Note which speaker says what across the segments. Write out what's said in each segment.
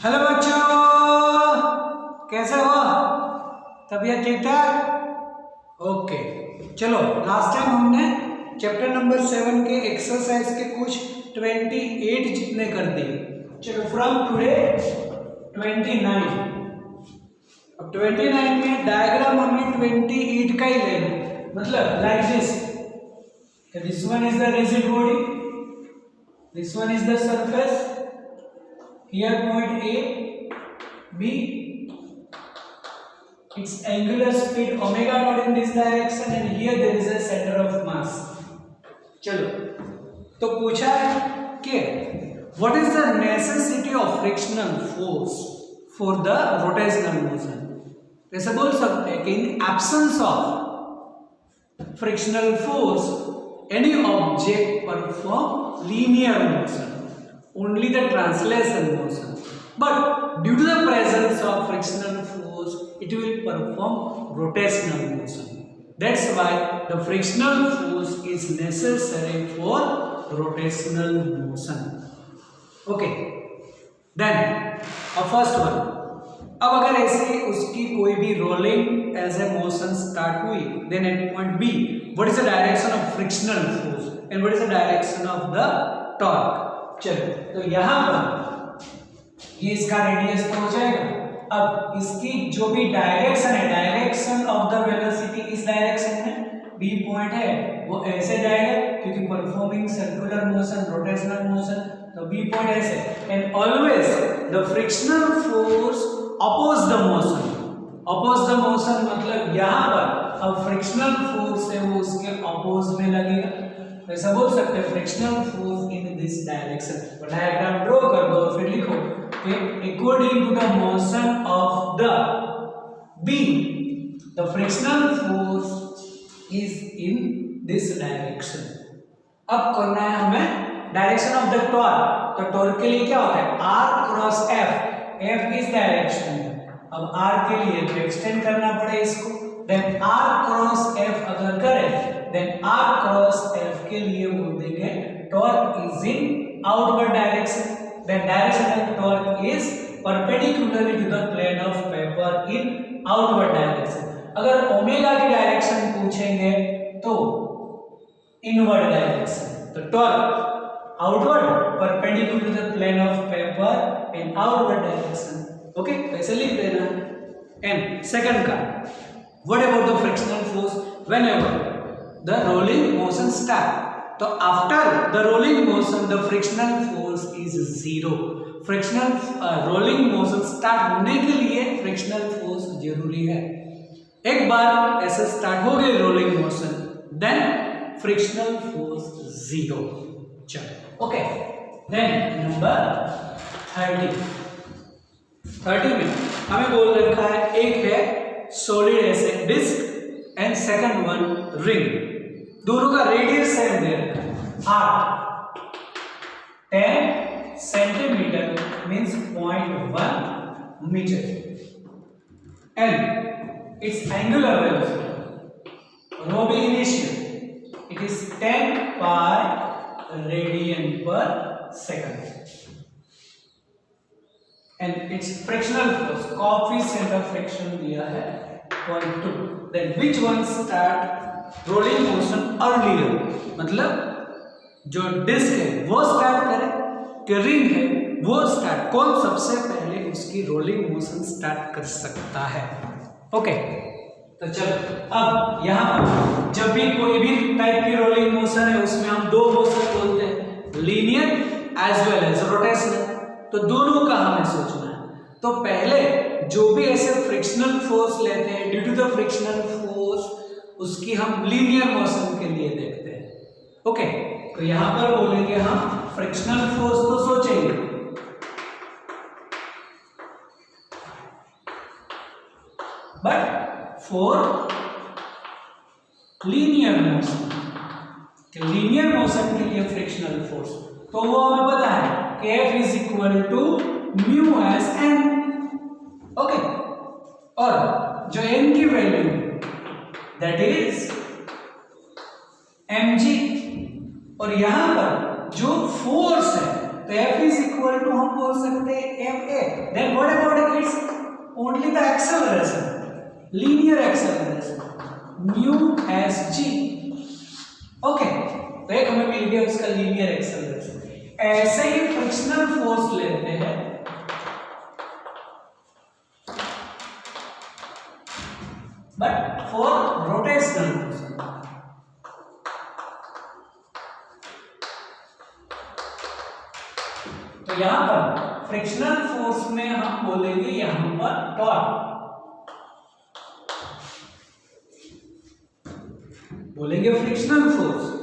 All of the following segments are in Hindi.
Speaker 1: हेलो बच्चों, कैसे हो? तबीयत ठीक ठाक? ओके, चलो लास्ट टाइम हमने चैप्टर नंबर 7 के एक्सरसाइज के कुछ 28 जितने कर दिए। चलो फ्रॉम टुडे 29। अब 29 में डायग्राम हमें 28 का ही लेना, मतलब like this one is the rigid body, this one is the surface, here point A, B, its angular speed omega naught in this direction and here there is a center of mass। चलो तो पूछा है कि what is the necessity of frictional force for the rotational motion। ऐसे बोल सकते हैं कि in absence of frictional force any object perform linear motion, only the translation motion, but due to the presence of frictional force it will perform rotational motion। That's why the frictional force is necessary for rotational motion। Okay, then first one, अब अगर ऐसे उसकी कोई भी rolling as a motion start हुई, then at point B what is the direction of frictional force and what is the direction of the torque. चलो तो यहां पर ये इसका रेडियस तो हो जाएगा। अब इसकी जो भी डायरेक्शन है, डायरेक्शन ऑफ द वेलोसिटी इस डायरेक्शन में बी पॉइंट है वो ऐसे जाएगा क्योंकि performing circular motion, rotational motion, तो बी पॉइंट ऐसे। And always the frictional force oppose the motion, oppose the motion मतलब यहां पर अब फ्रिक्शनल फोर्स है वो उसके अपोज में लगेगा। ऐसा बोल सकते हैं frictional force in this direction. तो डायग्राम ड्रॉ कर दो और फिर लिखो कि according to the motion of the beam the frictional force is in this direction. अब करना है हमें डायरेक्शन ऑफ द टॉर्क। तो टॉर्क के लिए क्या होता है r क्रॉस f, f इस डायरेक्शन में। अब r के लिए तो एक्सटेंड करना पड़े इसको, देन r क्रॉस f अगर करें देन r क्रॉस f के लिए बोल देंगे torque is in outward direction, then direction of torque is perpendicularly to the plane of paper in outward direction. अगर ओमेगा की डायरेक्शन पूछेंगे तो इनवर्ड डायरेक्शन, तो torque outward perpendicular to the plane of paper in outward direction. Okay, ऐसे लिख देना। एंड सेकंड का what about the frictional force whenever the rolling motion start, तो after the rolling motion the frictional force is zero। frictional rolling motion start होने के लिए frictional force जरूरी है। एक बार ऐसे स्टार्ट हो गई rolling motion then frictional force zero। चलो ओके, then number 30 में हमें बोल रखा है एक है solid ऐसे disc and second one ring, दोनों का रेडियस सेम दे रखा है 10 centimetre means 0.1 metre and its angular velocity वो भी initial it is 10 pi radian per second and its frictional force coefficient of friction दिया है 0.2। Then which one start rolling motion earlier, मतलब जो डिस्क है वो स्टार्ट करे कि रिंग है वो स्टार्ट, कौन सबसे पहले उसकी रोलिंग मोशन स्टार्ट कर सकता है। ओके, तो चलो अब यहाँ पर जब भी कोई भी टाइप की रोलिंग मोशन है उसमें हम दो मोशन बोलते हैं, linear as well as rotational. तो दोनों का हमें सोचना है। तो पहले जो भी ऐसे फ्रिक्शनल फोर्स लेते हैं due to the frictional force उसकी हम लीनियर मोशन के लिए देखते हैं। ओके, तो यहां पर बोलेंगे हम फ्रिक्शनल फोर्स तो सोचेंगे, but for linear motion, linear motion के लिए फ्रिक्शनल फोर्स तो वो हमें पता है कि F is equal to mu S N. Okay, और जो n की वैल्यू दैट इज mg, और यहां पर जो फोर्स है तो f इज इक्वल टू हम बोल सकते हैं ma। Then what about its only the acceleration, linear acceleration mu S G. Okay, तो एक हमें मिल गया उसका लीनियर एक्सेलरेशन। ऐसे ही फ्रिक्शनल फोर्स लेते हैं, बट फॉर रोटेशनल मोशन। तो यहां पर फ्रिक्शनल फोर्स में हम बोलेंगे यहां पर टॉर्क, बोलेंगे फ्रिक्शनल फोर्स।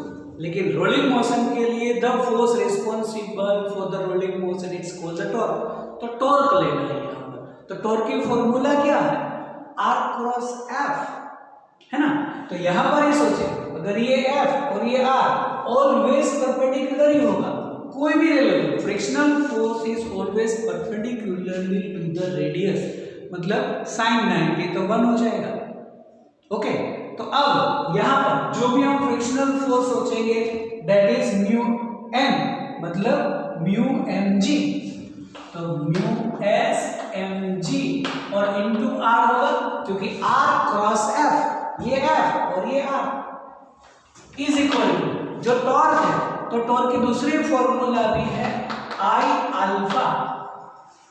Speaker 1: लेकिन रोलिंग मोशन के लिए the force responsible for the rolling motion it's called the torque. तो टॉर्क लेना है यहां पर। तो टॉर्क की फॉर्मूला क्या है? R क्रॉस F, है ना। तो यहां पर ये सोचे, अगर ये F और ये R ऑलवेज परपेंडिकुलर ही होगा, कोई भी ले लो, frictional force is always perpendicularly to the radius, मतलब sin 90 तो 1 हो जाएगा। ओके, तो अब यहां पर जो भी हम फ्रिक्शनल फोर्स सोचेंगे दैट इज म्यू m, मतलब म्यू mg। तो म्यू s mg और इनटू r होगा, क्योंकि r क्रॉस f, ये f और ये r इज इक्वल टू जो टॉर्क है। तो टॉर्क की दूसरी फॉर्मूला भी है I अल्फा,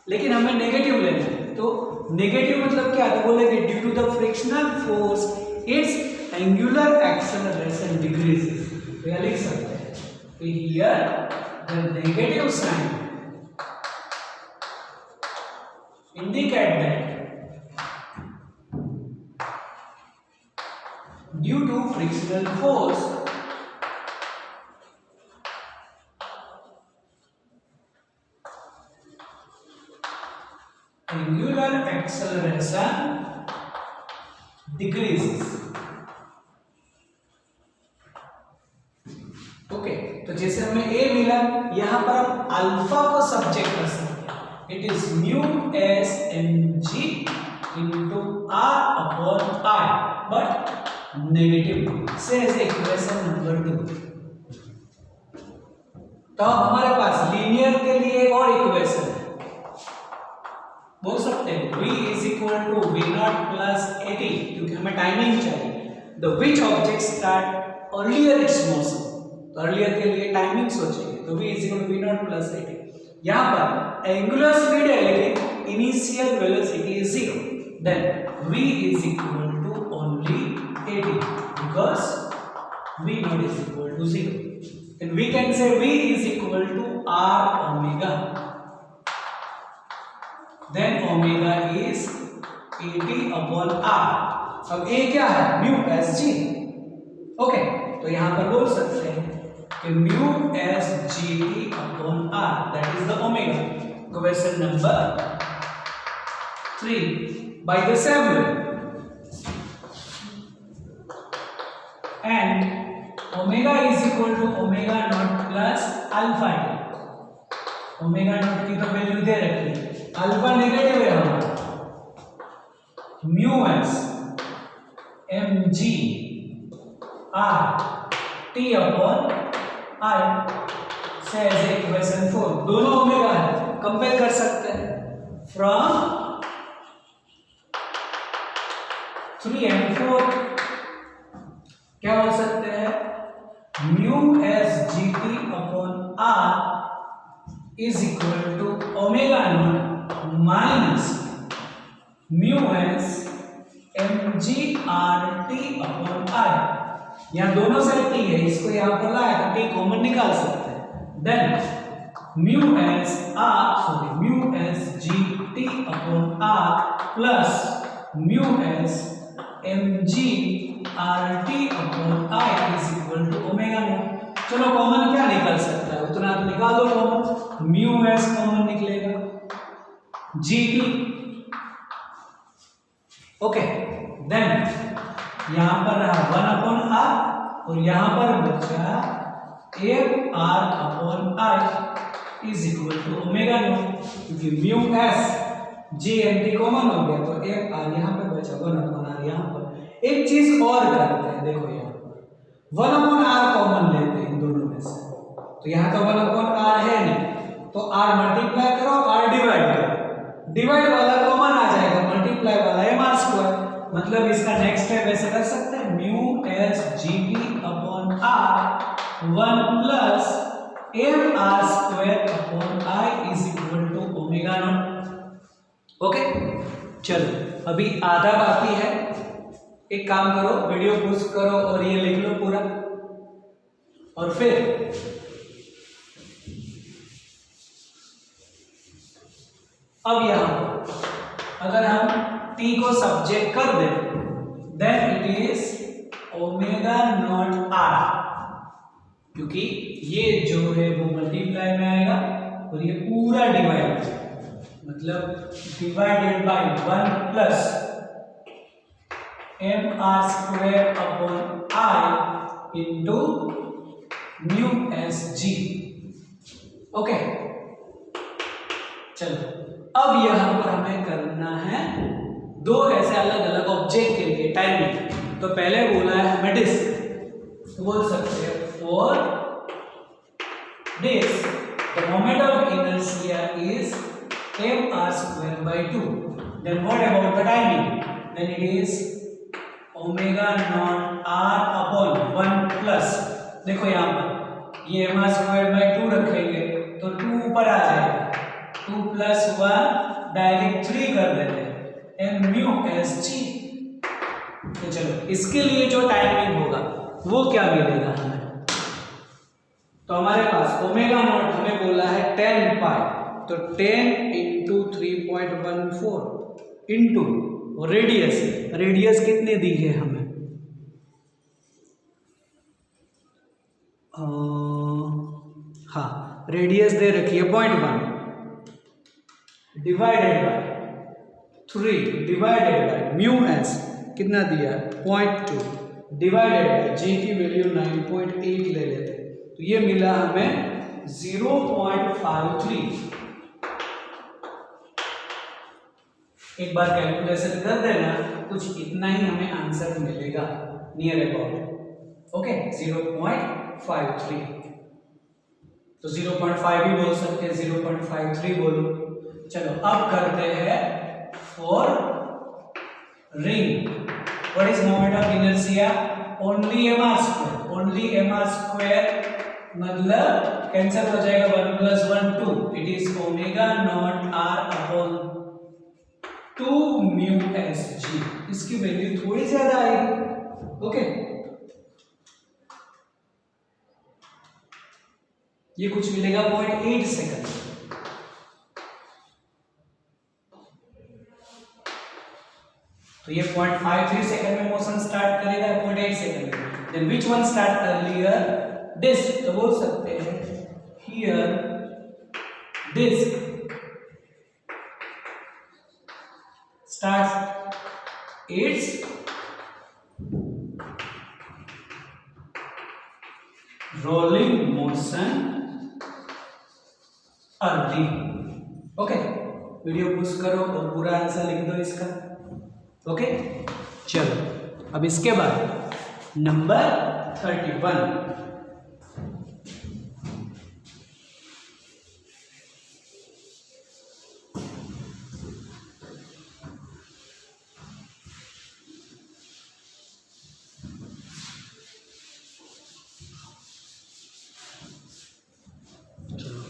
Speaker 1: लेकिन हमें नेगेटिव लेना है। तो नेगेटिव मतलब क्या? तो बोलेंगे due to the frictional force its angular acceleration decreases. तो यह लिख सकते हैं कि here the negative sign indicate that due to frictional force angular acceleration decreases। Okay, तो जैसे हमें a मिला, यहां पर हम अल्फा को सब्जेक्ट कर सकते हैं। It is mu s mg into r upon I, but negative से इक्वेशन नंबर 2। तो अब हमारे पास लीनियर के लिए एक और इक्वेशन है, बोल सकते हैं v is equal to v0 plus 80, क्योंकि हमें टाइमिंग चाहिए। The which object start earlier its motion, तो earlier के लिए टाइमिंग सोचेंगे, तो v is equal to v0 plus 80। यहां पर एंगुलर स्पीड है लेकिन initial velocity is 0, then v is equal to only 80 because v0 is equal to 0, and we can say v is equal to r omega, then omega is 80 upon r। अब a क्या है? Mu S G. ओके, तो यहां पर बोल सकते हैं mu s gt upon r, that is the omega। Question number 3 by the same way, and omega is equal to omega naught plus alpha t। omega naught की तो वैल्यू दे रखी, अल्फा नेगेटिव है हमारा, mu s mg r t upon I से इक्वेशन 4, दोनों ओमेगा है, कंपेयर कर सकते हैं। फ्रॉम 3 and 4 क्या हो सकते हैं? Mu S G T upon R is equal to omega not minus mu S M G R T upon I. यहाँ दोनों साइड टी है, इसको यहाँ पर लाया तो टी कॉमन निकाल सकते हैं। Then mu S G T upon R plus mu S M G R T upon I is equal to omega not. चलो कॉमन क्या निकल सकता है, उतना तो निकाल दो कॉमन, म्यू एस कॉमन निकलेगा, जी टी। ओके, देन यहां पर रहा 1 अपॉन आर और यहां पर बचा F R upon I is equal to omega naught, क्योंकि mu S g m t common हो गया तो एफ आर यहां पे बचा 1 अपॉन आर। यहां पर एक चीज और करते हैं, देखो यहां पर 1 अपॉन आर कॉमन लेते हैं इन दोनों में से, तो यहां तो 1 अपॉन आर है नहीं, तो r मल्टीप्लाई करो, r डिवाइड करो, डिवाइड वाला कॉमन आ जाएगा, मल्टीप्लाई वाला mr स्क्वायर, मतलब इसका नेक्स्ट स्टेप ऐसे कर सकते हैं mu S G T upon r 1 plus mr square upon i is equal to omega not. Okay, चलो अभी आधा बाकी है। एक काम करो, वीडियो पॉज करो और ये लिख लो पूरा, और फिर अब यहां अगर हम t को सब्जेक्ट कर दें then it is omega not r, क्योंकि ये जो है वो मल्टीप्लाई में आएगा और ये पूरा डिवाइड, मतलब divided by 1 plus mr square upon i into mu S G. Okay, चलो अब यहां पर हमें करना है दो ऐसे अलग अलग ऑब्जेक्ट के लिए टाइमिंग। तो पहले बोला है हमें डिस्क, तो बोल सकते हैं for disc the moment of inertia is mr square by 2, then what about the timing? Then it is omega naught r upon 1 plus, देखो यहाँ पर ये mr square by 2 रखेंगे तो 2 ऊपर आ जाएगा, 2 प्लस 1 डायरेक्ट 3 कर देते हैं एम म्यू एस जी। तो चलो इसके लिए जो टाइमिंग होगा वो क्या मिलेगा हमें, तो हमारे पास ओमेगा नॉट हमें बोला है 10 पाई, तो 10 इंटू 3.14 इंटू रेडियस, रेडियस कितने दी है हमें, हाँ रेडियस दे रखी है 0.1 divided by 3 divided by mu S कितना दिया 0.2 डिवाइडेड बाय जी की वैल्यू 9.8 ले लेते, तो ये मिला हमें 0.53। एक बार कैलकुलेशन कर देना, कुछ इतना ही हमें आंसर मिलेगा नियर अबाउट। ओके, 0.53, तो 0.5 भी बोल सकते हैं, 0.53 बोलो। चलो अब करते हैं for ring, what is moment of inertia, only mr square, only mr square मतलब कैंसिल हो जाएगा 1 plus 1 2, it is omega not r upon 2 mu S G, इसकी वैल्यू थोड़ी ज्यादा आएगी। ओके, ये कुछ मिलेगा 0.8 सेकंड, तो ये 0.53 सेकंड में मोशन स्टार्ट करेगा, 0.8 सेकंड में। Then which one start earlier, disc, तो बोल सकते हैं here disc starts its rolling motion early। Okay, video push करो और पूरा आंसर लिख दो इसका। ओके, चलो अब इसके बाद नंबर 31,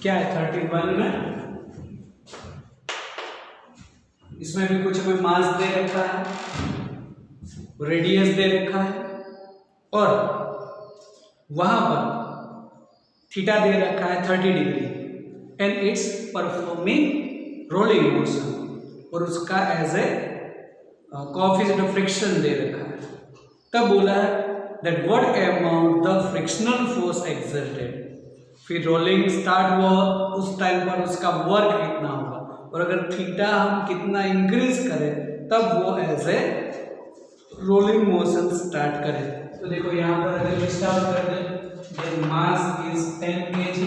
Speaker 1: क्या है 31 में, इसमें भी कुछ हमें मास दे रखा है, रेडियस दे रखा है, और वहां पर थीटा दे रखा है 30 degree, and its performing rolling motion, और उसका as a coefficient of friction दे रखा है। तब बोला है that what amount the frictional force exerted, फिर रोलिंग स्टार्ट हुआ उस टाइम पर उसका वर्क कितना होगा, और अगर थीटा हम कितना इंक्रीज करें तब वो as a rolling motion start करें। तो देखो यहाँ पर अगर लिस्ट आउट कर दें, मास इज 10 kg,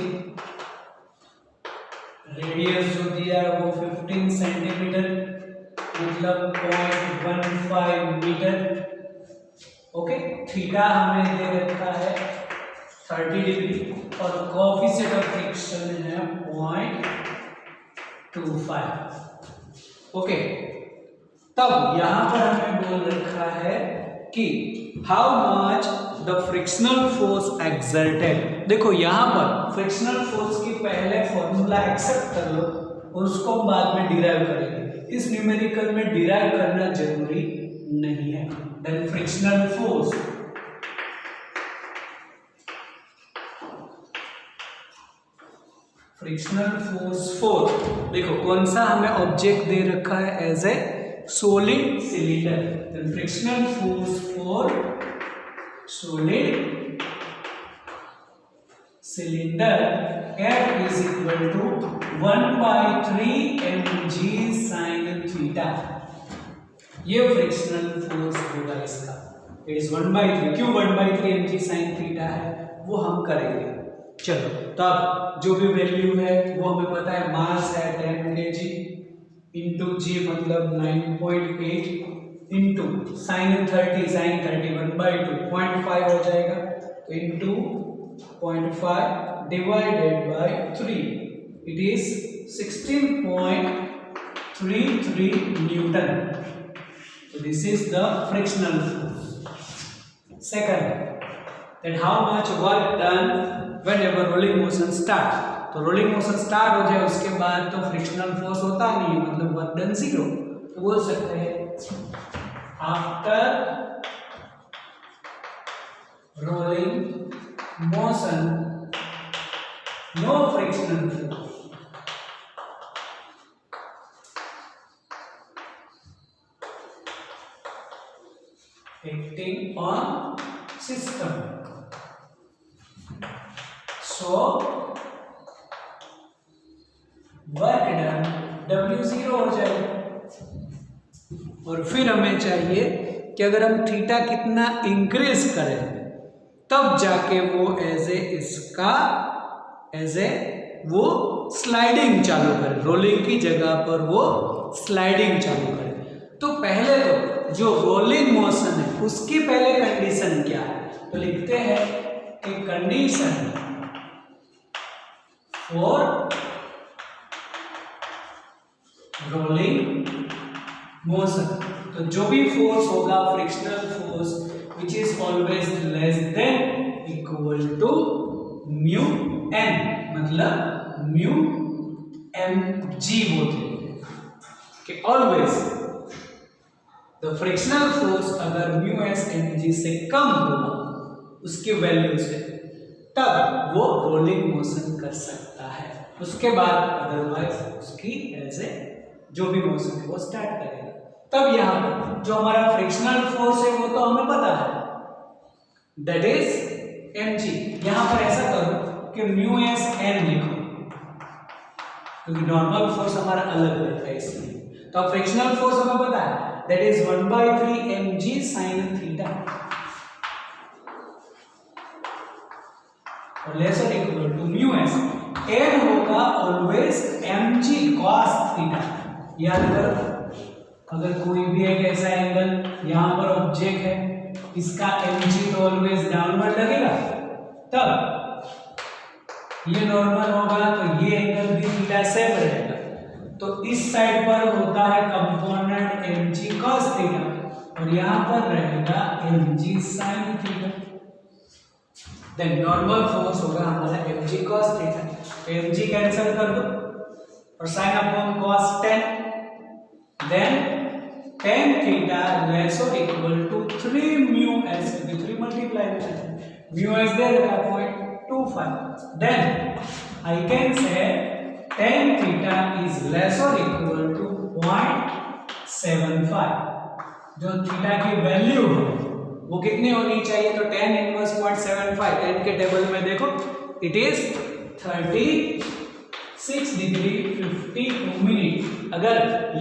Speaker 1: रेडियस जो दिया है वो 15 सेंटीमीटर मतलब 0.15 मीटर। ओके, थीटा हमें दे रखा है 30 डिग्री और कोएफिशिएंट ऑफ फ्रिक्शन है 0.25। ओके, तब यहां पर हमें बोल रखा है कि how much the frictional force exerted. देखो यहां पर फ्रिक्शनल फोर्स की पहले फॉर्मूला एक्सेप्ट कर लो और उसको बाद में डिराइव करेंगे। इस न्यूमेरिकल में डिराइव करना जरूरी नहीं है। देन फ्रिक्शनल फोर्स फोर, देखो कौन सा हमें ऑब्जेक्ट दे रखा है as a solid cylinder. Then frictional force for solid cylinder F is equal to 1/3 mg sin theta. ये फ्रिक्शनल फोर्स होगा इसका, इट इज 1/3। क्यों 1/3 mg sin थीटा है वो हम करेंगे। चलो, तब जो भी वैल्यू है वो हमें पता है, मास है 10 kg इंटू जी मतलब 9.8 इंटू साइन 30 1/2 0.5 हो जाएगा, तो into 0.5 divided by 3 it is 16.33 Newton. So this is the frictional force. Second, that how much work done whenever rolling motion start। तो रोलिंग मोशन स्टार्ट हो जाए उसके बाद तो फ्रिक्शनल फोर्स होता नहीं है, मतलब वर्क डन 0। तो बोल सकते हैं after rolling motion no frictional force acting on system, so work done W0 हो जाएगा। और फिर हमें चाहिए कि अगर हम थीटा कितना इंक्रीज करें तब जाके वो वो स्लाइडिंग चालू करे, रोलिंग की जगह पर वो स्लाइडिंग चालू करे। तो पहले तो जो रोलिंग मोशन है उसकी पहले कंडीशन क्या है, तो लिखते हैं कि कंडीशन फॉर रोलिंग मोशन, तो जो भी फोर्स होगा frictional force which is always less than equal to mu N, मतलब म्यू एम जी बोलते हैं कि ऑलवेज तो फ्रिक्शनल फोर्स अगर म्यू एस एम जी से कम होगा उसकी वैल्यू से, तब वो रोलिंग मोशन कर सकता है। उसके बाद अदरवाइज उसकी ऐसे जो भी मोशन है वो स्टार्ट करेगा। तब यहाँ पर जो हमारा फ्रिक्शनल फोर्स है वो तो हमें पता है, दैट इज एम जी। यहाँ पर ऐसा करो कि म्यू एस एन लिखो, क्योंकि नॉर्मल फोर्स हमारा अलग रहता है इसलिए। तो अब फ्रिक्शनल फोर्स हमें पता है, that is 1/3 mg sin theta और लेस और equal to mu S. n होगा ऑलवेज mg cos थीटा। याद करो, अगर कोई भी एक ऐसा एंगल यहां पर ऑब्जेक्ट है, इसका mg तो ऑलवेज डाउनवर्ड लगेगा, तब ये नॉर्मल होगा तो ये एंगल भी थीटा सेम रहेगा। तो इस साइड पर होता है कंपोनेंट mg cos थीटा और यहां पर रहेगा mg sin theta. Then normal force होगा हमारा mg cos theta, mg cancel कर दो और sin upon cos 10, then tan theta less और equal to 3 mu s, 3 multiply mu s दे रखा 0.25। Then I can say tan theta is less or equal to 0.75। जो थीटा की वैल्यू है वो कितनी होनी चाहिए, तो tan इनवर्स 0.75, tan के टेबल में देखो इट इज 36 डिग्री 52 मिनट। अगर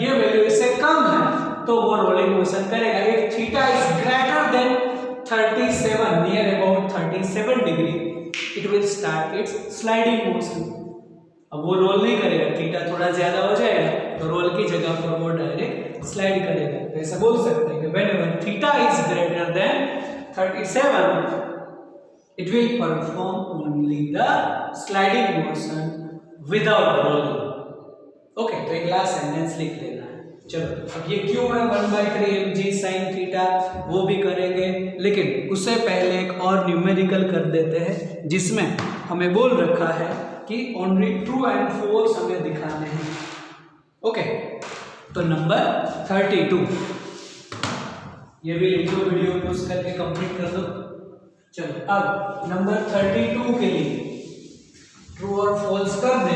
Speaker 1: ये वैल्यू इससे कम है तो वो रोलिंग मोशन करेगा। If theta is greater than 37, near about 37 degree, it will start it's sliding motion. अब वो रोल नहीं करेगा, थीटा थोड़ा ज्यादा हो जाएगा तो रोल की जगह पर वो डायरेक्ट स्लाइड करेगा। तो ऐसा बोल सकते हैं कि whenever theta is greater than 37 It will perform only the sliding motion without rolling. Okay, तो एक लास्ट सेंटेंस लिख लेना है। चलो, अब ये क्यों है 1/3 mg sin थीटा, वो भी करेंगे, लेकिन उससे पहले एक और न्यूमेरिकल कर देते हैं जिसमें हमें बोल रखा है कि ओनली ट्रू एंड फॉल्स हमें दिखाने हैं। ओके, तो नंबर 32 ये भी लिख दो, वीडियो पोस्ट करके कंप्लीट कर दो। चलो, अब नंबर 32 के लिए ट्रू और फॉल्स कर दे,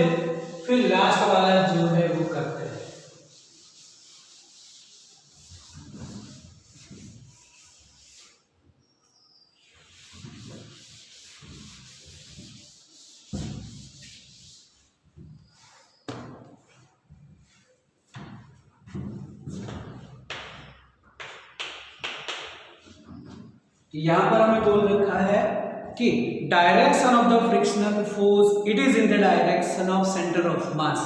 Speaker 1: फिर लास्ट वाला जो है वो करते हैं। यहां पर हमें बोल रखा है कि direction of the frictional force it is in the direction of centre of mass.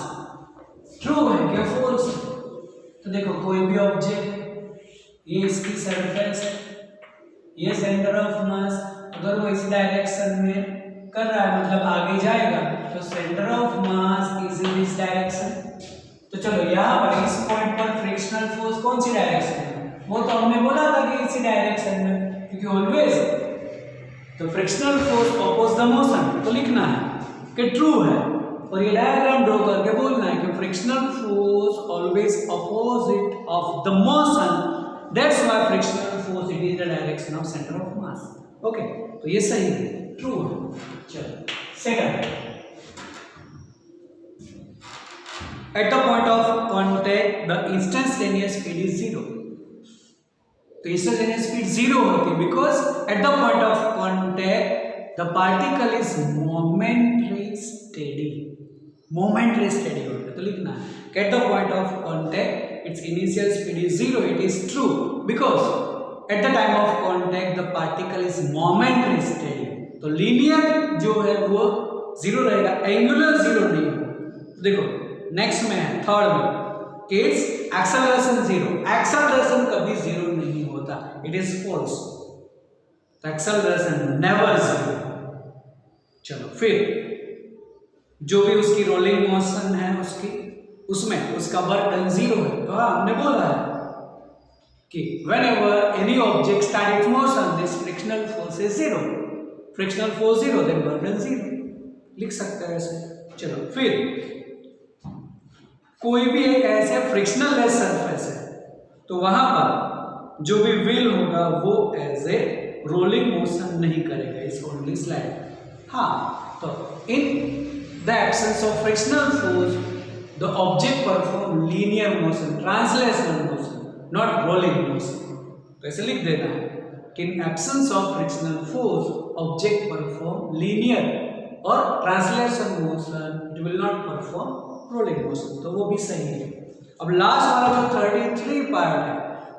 Speaker 1: True है क्या फॉल्स? तो देखो, कोई भी ऑब्जेक्ट, ये इसकी सरफेस है, ये सेंटर ऑफ मास, अगर वो इस डायरेक्शन में कर रहा है मतलब आगे जाएगा, तो centre of mass is in this direction. तो चलो, यहाँ पर इस पॉइंट पर फ्रिक्शनल फोर्स कौन सी डायरेक्शन में, वो तो हमने बोला था कि इसी डायरेक्शन में, क्योंकि ऑलवेज तो frictional force oppose the motion, तो लिखना है कि ट्रू है, और ये डायग्राम ड्रॉ करके बोलना है कि frictional force always opposite of the motion, that's why frictional force it is the direction of centre of mass. Okay, तो ये सही है, ट्रू है। चलो, second, at the point of contact the instantaneous speed is 0। तो इंस्टेंटेनियस स्पीड 0 होती है because at the point of contact the particle is momentary steady. Momentary steady होता है, तो लिखना है at the point of contact it's initial speed is 0। It is true because at the time of contact the particle is momentary steady. तो लीनियर जो है वो 0 रहेगा, एंगुलर 0 नहीं होगा। देखो, नेक्स्ट में है थर्ड में, इट्स एक्सेलरेशन 0। एक्सेलरेशन कभी 0 नहीं होता, इट इज फॉल्स। तो एक्सेलरेशन नेवर 0। चलो, फिर जो भी उसकी रोलिंग मोशन है उसमें उसका वर्क डन 0 है। तो हमने बोला है कि whenever any object start its motion this frictional force is 0, frictional force 0 then work done 0 लिख सकते हैं ऐसे। चलो, फिर कोई भी एक ऐसे फ्रिक्शनल लेस सरफेस है, तो वहां पर जो भी व्हील होगा वो एज ए रोलिंग मोशन नहीं करेगा, इट्स ओनली स्लाइड। हाँ, तो in the absence of frictional force the object perform linear motion, translational motion, not rolling motion. तो ऐसे लिख देना है कि in absence of frictional force object perform linear और translation motion, it will not perform rolling motion. तो वो भी सही है। अब लास्ट वाला जो 33 पार्ट है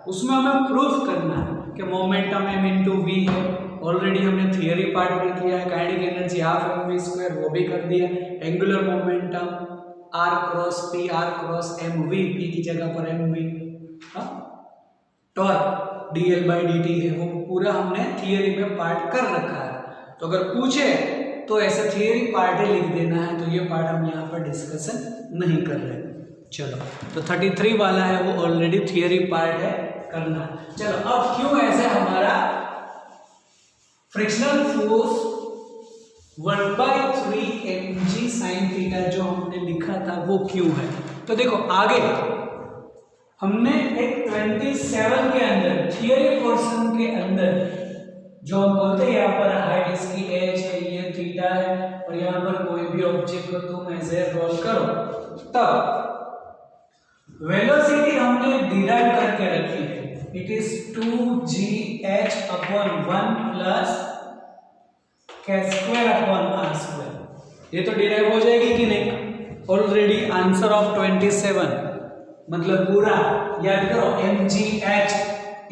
Speaker 1: उसमें हमें प्रूफ करना है कि मोमेंटम m इंटू वी है। ऑलरेडी हमने थियरी पार्ट में किया है, काइनेटिक एनर्जी ½ mv², वो भी कर दिया। Angular momentum r cross p, r cross mv, p की जगह पर mv। टॉर्क dl/dt है, वो पूरा हमने थियरी में पार्ट कर रखा है। तो अगर पूछे तो ऐसा थियरी पार्ट ही लिख देना है, तो ये पार्ट हम यहाँ पर डिस्कशन नहीं कर रहे। चलो, तो 33 वाला है वो ऑलरेडी थियरी पार्ट है, करना। चलो, अब क्यों ऐसे हमारा frictional force 1/3 mg sin theta जो हमने लिखा था वो क्यों है। तो देखो, आगे हमने एक 27 के अंदर थियरी पोर्शन के अंदर जो हम बोलते हैं यहाँ पर हाइट इसकी h है, ये थीटा है, और यहाँ पर कोई भी ऑब्जेक्ट को तुम ऐसे रोल करो, तब वेलोसिटी हमने डिराइव करके रखी है। It is 2gh/1 plus k²/r²। ये तो डिराइव हो जाएगी कि नहीं? ऑलरेडी आंसर ऑफ 27 मतलब पूरा याद करो, mgh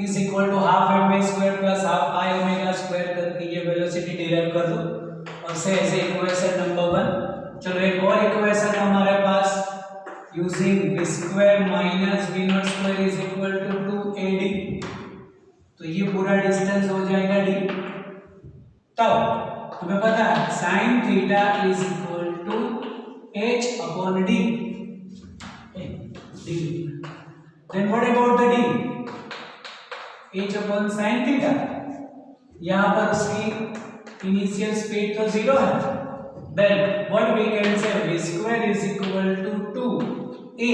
Speaker 1: is equal to ½ mv² plus ½ i⍵² करके ये वेलोसिटी डिराइव कर दो, और से ऐसे इक्वेशन नंबर 1। चलो, एक और इक्वेशन हमारे पास, using v² minus v0² is equal to 2ad। तो ये पूरा डिस्टेंस हो जाएगा d। तब तुम्हें पता है sin theta is equal to h upon d। Then what about the d? h upon sin theta. यहां पर उसकी इनिशियल स्पीड तो 0 है। Then what we can say v square is equal to 2a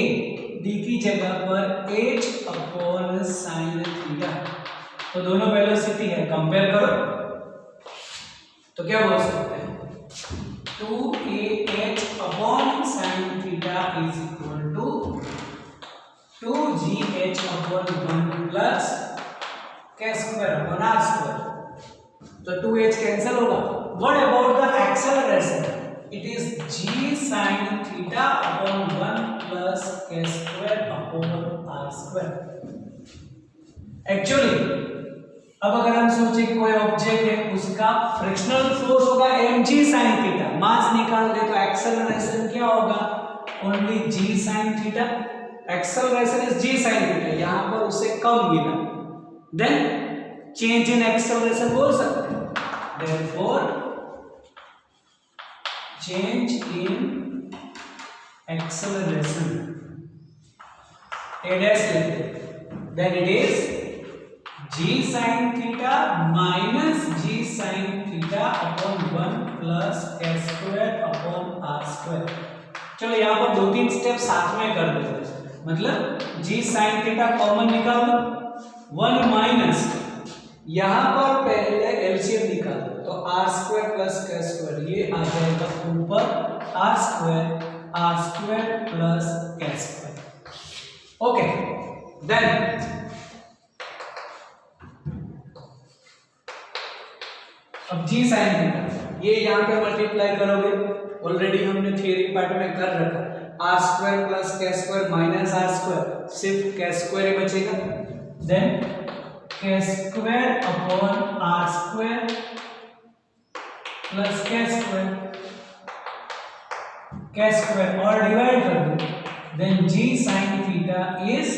Speaker 1: d की जगह पर h अपॉन sin थीटा। तो दोनों वेलोसिटी है, कंपेयर करो तो क्या बोल सकते हैं 2ah upon sin theta is equal to 2gh upon 1 plus k square upon r square. तो 2h कैंसिल होगा। What about the acceleration? It is g sin theta upon 1 plus k square upon r square. Actually अब अगर हम सोचे कि कोई ऑब्जेक्ट है, उसका फ्रिक्शनल फोर्स होगा mg sin थीटा, मास निकाल दे तो एक्सेलरेशन क्या होगा? Only g sin theta. Acceleration is g sin theta, यहां पर उसे कम मिला, देन चेंज इन एक्सेलरेशन बोल सकते हैं। Therefore change in acceleration a dash लेते हैं, then it is g sin theta minus g sin theta upon 1 plus k square upon r square. चलो यहाँ पर 2-3 स्टेप साथ में कर देते हैं, मतलब g sin थीटा कॉमन निकाल लो, 1 माइनस यहाँ पर पहले एलसीएम निकाल दो तो r square plus k square, ये आ जाएगा ऊपर r square plus k square. Okay, then अब g sin थीटा ये यहाँ पे मल्टीप्लाई करोगे, ऑलरेडी हमने थियरी पार्ट में कर रखा, r square plus k square minus r square, सिर्फ k स्क्वायर ही बचेगा। देन k square upon r square plus k square और डिवाइड कर दो, then g sin theta is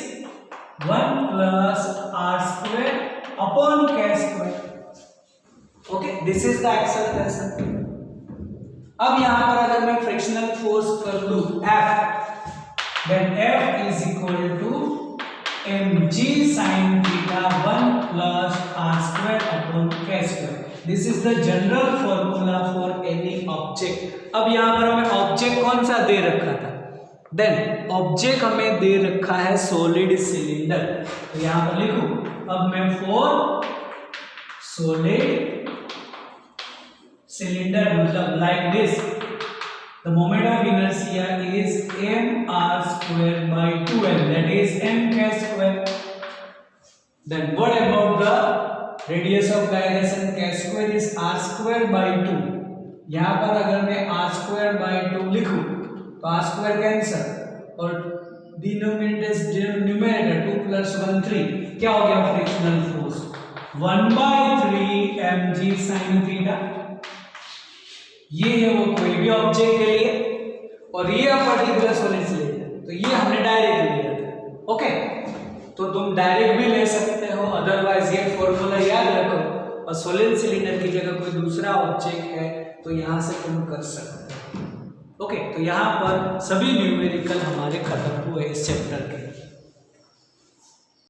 Speaker 1: 1 plus r square upon k square. Okay, this is the acceleration. अब यहां पर अगर मैं फ्रिक्शनल फोर्स कर लूं F, then F is equal to mg sin theta 1 plus r square upon k square. This is the general formula for any object. अब यहां पर हमें ऑब्जेक्ट कौन सा दे रखा था? देन ऑब्जेक्ट हमें दे रखा है सॉलिड सिलेंडर। तो यहां पर लिखूं अब मैं फॉर सॉलिड cylinder मतलब like this, the moment of inertia is mr square by 2l, that is mk square. Then what about the radius of gyration? K square is r square by 2। यहाँ पर अगर मैं r square by 2 लिखूं तो r square कैंसिल और न्यूमरेटर 2 plus 1 3, क्या हो गया frictional force 1/3 mg sin theta. ये है वो कोई भी ऑब्जेक्ट के लिए, और ये पर्टिकुलर सॉलिड सिलेंडर, तो ये हमने डायरेक्ट लिया था। ओके, तो तुम डायरेक्ट भी ले सकते हो, अदरवाइज ये फॉर्मूला याद रखो, और सॉलिड सिलेंडर की जगह कोई दूसरा ऑब्जेक्ट है तो यहां से तुम कर सकते हो। ओके, तो यहाँ पर सभी न्यूमेरिकल हमारे खत्म हुए इस चैप्टर के।